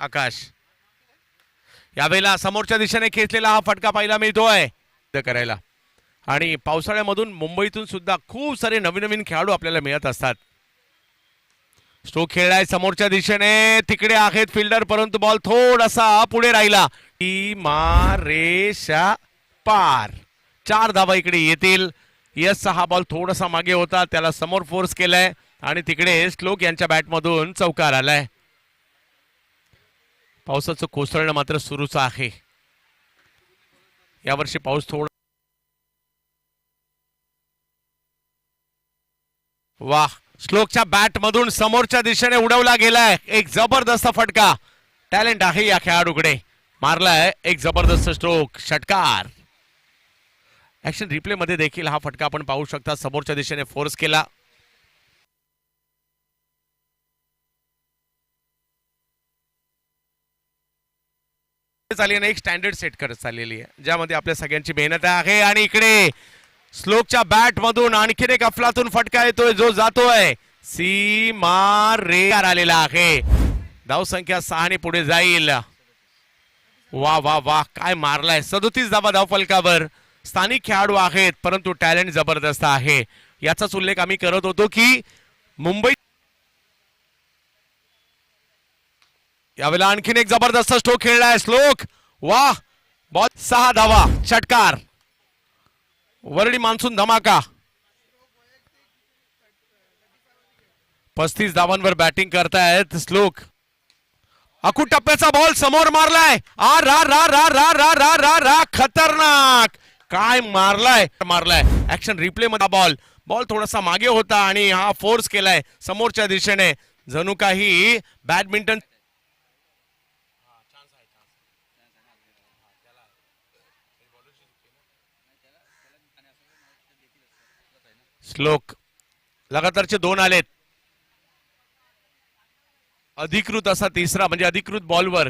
आकाश यावेळेला समोरच्या दिशेने खेचलेला हा फटका पाहायला मिळतोय करायला. आणि पावसाळ्यामधून मुंबईतून सुद्धा खूप सारे नवीन नवीन खेळाडू आपल्याला मिळत असतात. स्ट्रोक खेळलाय समोरच्या दिशेने, तिकडे आहेत फिल्डर परंतु बॉल थोडासा पुढे राहिला. रेषा पार. 4 धावा इकडे येतील. यस हा बॉल थोडासा मागे होता, त्याला समोर फोर्स केलाय आणि तिकडे श्लोक यांच्या बॅटमधून चौकार आलाय. पावसाचं कोसळणं मात्र सुरूच आहे. यावर्षी पाऊस थोडा वाह. श्लोकच्या बॅट मधून समोरच्या दिशेने उडवला गेलाय एक जबरदस्त फटका. टॅलेंट आहे या खेळाडूकडे. मारलाय एक जबरदस्त स्ट्रोक, षटकार. ऍक्शन रिप्ले मध्ये देखील हा फटका आपण पाहू शकता. समोरच्या दिशेने फोर्स केला. एक स्टँडर्ड सेट करत चाललेली आहे ज्यामध्ये आपल्या सगळ्यांची मेहनत आहे. आणि इकडे श्लोकच्या बॅट मधून आणखीन एक अफलातून फटका येतोय जो जातोय सीमा रेषेवर आलेला आहे. धाव संख्या 6 ने पुढे जाईल. वा वा वा काय मारलाय. 37 धावा धाव फलकावर. स्थानिक खेळाडू आहेत परंतु टॅलेंट जबरदस्त आहे. याचाच उल्लेख आम्ही करत होतो की मुंबई यावेळेला आणखीन एक जबरदस्त स्ट्रोक खेळलाय श्लोक. वाह बॉल 6 धावा, षटकार. वरडी मान्सून धमाका. 35 धावांवर बॅटिंग करतायत श्लोक. अकू टप्प्याचा बॉल समोर मारलाय. आ रा रा रा रा रा रा रा रा खतरनाक. काय मारलाय. ऍक्शन रिप्ले मध्ये बॉल थोडासा मागे होता आणि हा फोर्स केलाय समोरच्या दिशेने. जणू काही बॅडमिंटन श्लोक लगातारचे 2 आलेत. अधिकृत असा तिसरा म्हणजे अधिकृत बॉलवर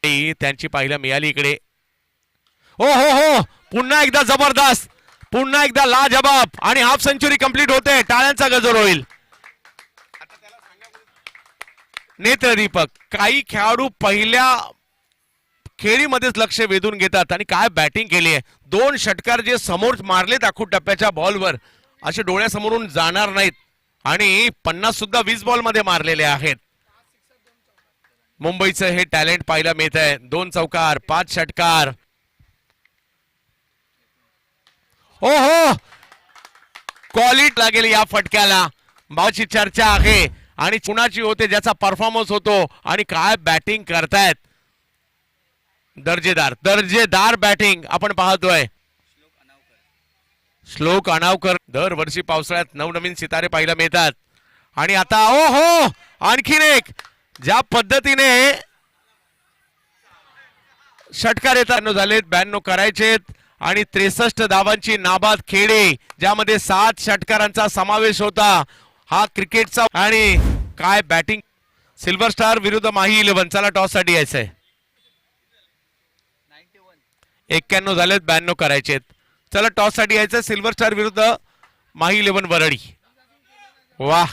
त्यांची पाहायला मिळाली इकडे. हो हो हो पुन्हा एकदा जबरदस्त, पुन्हा एकदा लाजबाब आणि हाफ सेंचुरी कंप्लीट होते. टाळ्यांचा गजर होईल. नेत्र दीपक काही खेळाडू पहिल्या खेळीमध्येच लक्ष वेधून घेतात आणि काय बॅटिंग केली आहे. 2 षटकार जे समोर मारलेत आखू टप्प्याच्या बॉलवर असे डोळ्यासमोरून जाणार नाहीत. आणि 50 सुद्धा 20 बॉल मध्ये मारलेले आहेत. मुंबईचं हे टॅलेंट पाहायला मिळत आहे. 2 चौकार, 5 षटकार. हो हो क्वालिटी लागेल या फटक्याला. बाची चर्चा आहे आणि कुणाची होते ज्याचा परफॉर्मन्स होतो. आणि काय बॅटिंग करतायत. दर्जेदार बॅटिंग आपण पाहतोय. श्लोक अनावकर दरवर्षी पावसाळ्यात नवनवीन सितारे पाहायला मिळतात. आणि आता ओ हो आणखीन एक ज्या पद्धतीने षटकार येतात झालेत 92 करायचेत आणि 63 धावांची नाबाद खेळी ज्यामध्ये 7 षटकारांचा समावेश होता. हा क्रिकेटचा आणि काय बॅटिंग. सिल्वर स्टार विरुद्ध माही 11. चला टॉस साठी यायचंय. 91 झालेत 92 करायचेत. चला टॉस साठी यायचं. सिल्वर स्टार विरुद्ध माही 11 वरळी. वाह